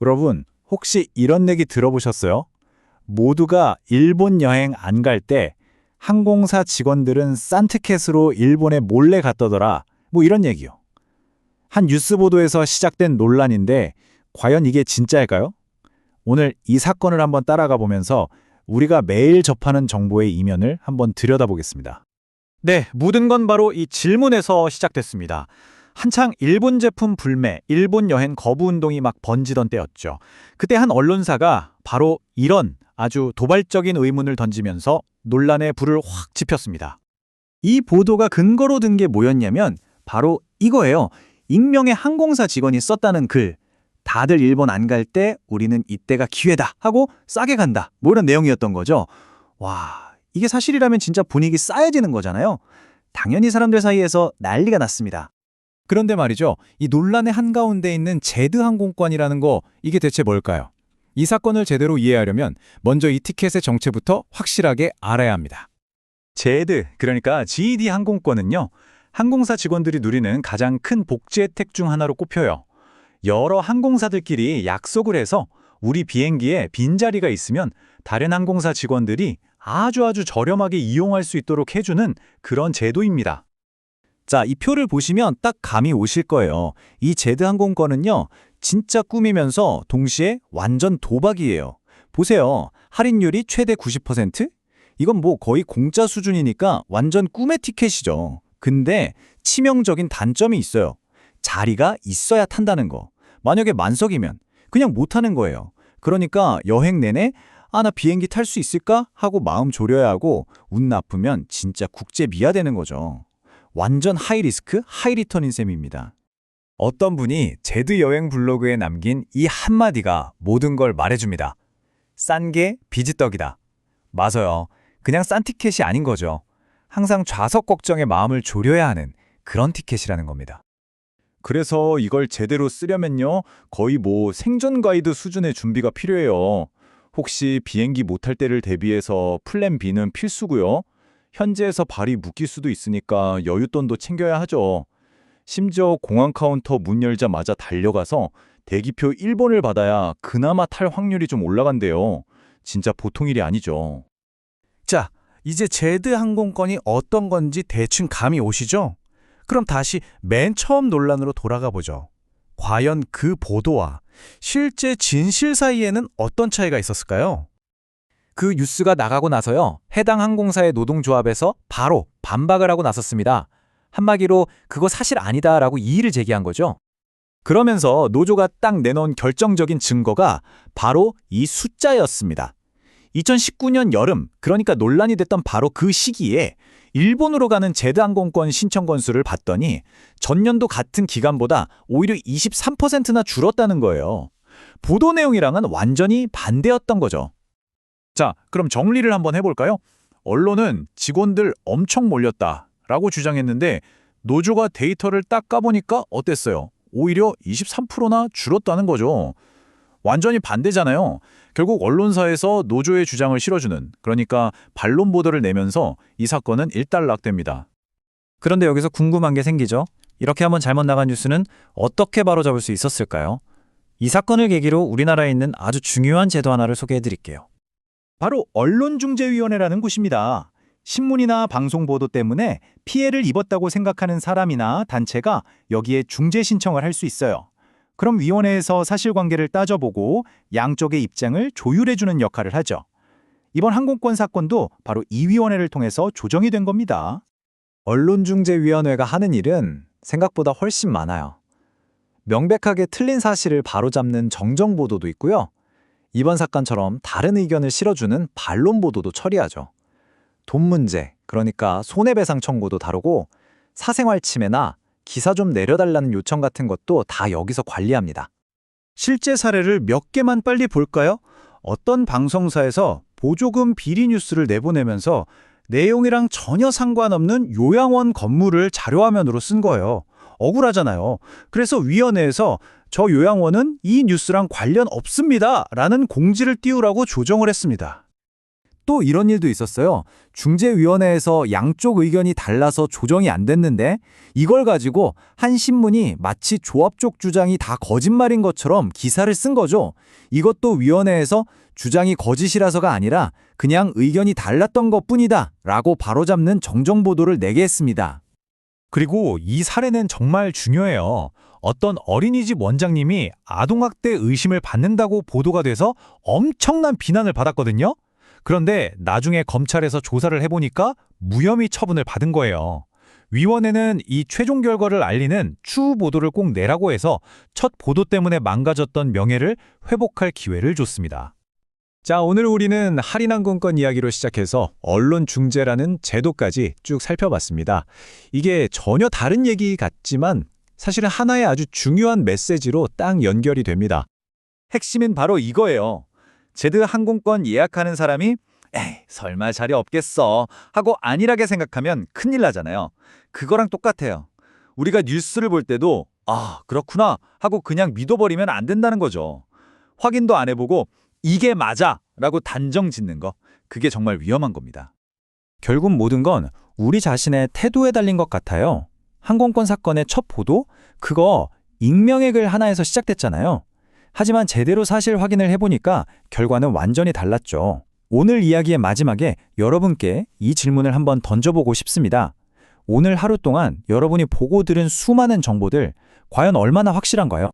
여러분, 혹시 이런 얘기 들어보셨어요? 모두가 일본 여행 안 갈 때 항공사 직원들은 싼 티켓으로 일본에 몰래 갔다더라. 뭐 이런 얘기요. 한 뉴스 보도에서 시작된 논란인데 과연 이게 진짜일까요? 오늘 이 사건을 한번 따라가 보면서 우리가 매일 접하는 정보의 이면을 한번 들여다보겠습니다. 네, 모든 건 바로 이 질문에서 시작됐습니다. 한창 일본 제품 불매, 일본 여행 거부 운동이 막 번지던 때였죠. 그때 한 언론사가 바로 이런 아주 도발적인 의문을 던지면서 논란의 불을 확 지폈습니다. 이 보도가 근거로 든 게 뭐였냐면 바로 이거예요. 익명의 항공사 직원이 썼다는 글. 다들 일본 안 갈 때 우리는 이때가 기회다 하고 싸게 간다. 뭐 이런 내용이었던 거죠. 와, 이게 사실이라면 진짜 분위기 싸해지는 거잖아요. 당연히 사람들 사이에서 난리가 났습니다. 그런데 말이죠. 이 논란의 한가운데 있는 제드 항공권이라는 거 이게 대체 뭘까요? 이 사건을 제대로 이해하려면 먼저 이 티켓의 정체부터 확실하게 알아야 합니다. 제드, 그러니까 GED 항공권은요. 항공사 직원들이 누리는 가장 큰 복지 혜택 중 하나로 꼽혀요. 여러 항공사들끼리 약속을 해서 우리 비행기에 빈자리가 있으면 다른 항공사 직원들이 아주 저렴하게 이용할 수 있도록 해주는 그런 제도입니다. 자, 이 표를 보시면 딱 감이 오실 거예요. 이 제드 항공권은요, 진짜 꿈이면서 동시에 완전 도박이에요. 보세요. 할인율이 최대 90%? 이건 뭐 거의 공짜 수준이니까 완전 꿈의 티켓이죠. 근데 치명적인 단점이 있어요. 자리가 있어야 탄다는 거. 만약에 만석이면 그냥 못 타는 거예요. 그러니까 여행 내내 나 비행기 탈 수 있을까? 하고 마음 졸여야 하고 운 나쁘면 진짜 국제 미아되는 거죠. 완전 하이 리스크, 하이 리턴인 셈입니다. 어떤 분이 제드 여행 블로그에 남긴 이 한마디가 모든 걸 말해줍니다. 싼 게 비지떡이다. 맞아요. 그냥 싼 티켓이 아닌 거죠. 항상 좌석 걱정에 마음을 졸여야 하는 그런 티켓이라는 겁니다. 그래서 이걸 제대로 쓰려면요. 거의 뭐 생존 가이드 수준의 준비가 필요해요. 혹시 비행기 못 탈 때를 대비해서 플랜 B는 필수고요. 현지에서 발이 묶일 수도 있으니까 여윳돈도 챙겨야 하죠. 심지어 공항 카운터 문 열자마자 달려가서 대기표 1번을 받아야 그나마 탈 확률이 좀 올라간대요. 진짜 보통 일이 아니죠. 자, 이제 제드 항공권이 어떤 건지 대충 감이 오시죠? 그럼 다시 맨 처음 논란으로 돌아가 보죠. 과연 그 보도와 실제 진실 사이에는 어떤 차이가 있었을까요? 그 뉴스가 나가고 나서요, 해당 항공사의 노동조합에서 바로 반박을 하고 나섰습니다. 한마디로 그거 사실 아니다라고 이의를 제기한 거죠. 그러면서 노조가 딱 내놓은 결정적인 증거가 바로 이 숫자였습니다. 2019년 여름, 그러니까 논란이 됐던 바로 그 시기에 일본으로 가는 제드 항공권 신청 건수를 봤더니 전년도 같은 기간보다 오히려 23%나 줄었다는 거예요. 보도 내용이랑은 완전히 반대였던 거죠. 자, 그럼 정리를 한번 해볼까요? 언론은 직원들 엄청 몰렸다라고 주장했는데 노조가 데이터를 딱 까보니까 어땠어요? 오히려 23%나 줄었다는 거죠. 완전히 반대잖아요. 결국 언론사에서 노조의 주장을 실어주는, 그러니까 반론 보도를 내면서 이 사건은 일단락됩니다. 그런데 여기서 궁금한 게 생기죠. 이렇게 한번 잘못 나간 뉴스는 어떻게 바로잡을 수 있었을까요? 이 사건을 계기로 우리나라에 있는 아주 중요한 제도 하나를 소개해 드릴게요. 바로 언론중재위원회라는 곳입니다. 신문이나 방송 보도 때문에 피해를 입었다고 생각하는 사람이나 단체가 여기에 중재 신청을 할 수 있어요. 그럼 위원회에서 사실관계를 따져보고 양쪽의 입장을 조율해주는 역할을 하죠. 이번 항공권 사건도 바로 이 위원회를 통해서 조정이 된 겁니다. 언론중재위원회가 하는 일은 생각보다 훨씬 많아요. 명백하게 틀린 사실을 바로잡는 정정보도도 있고요. 이번 사건처럼 다른 의견을 실어주는 반론 보도도 처리하죠. 돈 문제, 그러니까 손해배상 청구도 다루고 사생활 침해나 기사 좀 내려달라는 요청 같은 것도 다 여기서 관리합니다. 실제 사례를 몇 개만 빨리 볼까요? 어떤 방송사에서 보조금 비리 뉴스를 내보내면서 내용이랑 전혀 상관없는 요양원 건물을 자료화면으로 쓴 거예요. 억울하잖아요. 그래서 위원회에서 저 요양원은 이 뉴스랑 관련 없습니다 라는 공지를 띄우라고 조정을 했습니다. 또 이런 일도 있었어요. 중재위원회에서 양쪽 의견이 달라서 조정이 안 됐는데 이걸 가지고 한 신문이 마치 조합 쪽 주장이 다 거짓말인 것처럼 기사를 쓴 거죠. 이것도 위원회에서 주장이 거짓이라서가 아니라 그냥 의견이 달랐던 것뿐이다 라고 바로잡는 정정보도를 내게 했습니다. 그리고 이 사례는 정말 중요해요. 어떤 어린이집 원장님이 아동학대 의심을 받는다고 보도가 돼서 엄청난 비난을 받았거든요. 그런데 나중에 검찰에서 조사를 해보니까 무혐의 처분을 받은 거예요. 위원회는 이 최종 결과를 알리는 추후 보도를 꼭 내라고 해서 첫 보도 때문에 망가졌던 명예를 회복할 기회를 줬습니다. 자, 오늘 우리는 할인항공권 이야기로 시작해서 언론 중재라는 제도까지 쭉 살펴봤습니다. 이게 전혀 다른 얘기 같지만 사실은 하나의 아주 중요한 메시지로 딱 연결이 됩니다. 핵심은 바로 이거예요. 제드 항공권 예약하는 사람이 에이, 설마 자리 없겠어 하고 안일하게 생각하면 큰일 나잖아요. 그거랑 똑같아요. 우리가 뉴스를 볼 때도 아, 그렇구나 하고 그냥 믿어버리면 안 된다는 거죠. 확인도 안 해보고 이게 맞아 라고 단정 짓는 거, 그게 정말 위험한 겁니다. 결국 모든 건 우리 자신의 태도에 달린 것 같아요. 항공권 사건의 첫 보도? 그거 익명의 글 하나에서 시작됐잖아요. 하지만 제대로 사실 확인을 해보니까 결과는 완전히 달랐죠. 오늘 이야기의 마지막에 여러분께 이 질문을 한번 던져보고 싶습니다. 오늘 하루 동안 여러분이 보고 들은 수많은 정보들 과연 얼마나 확실한가요?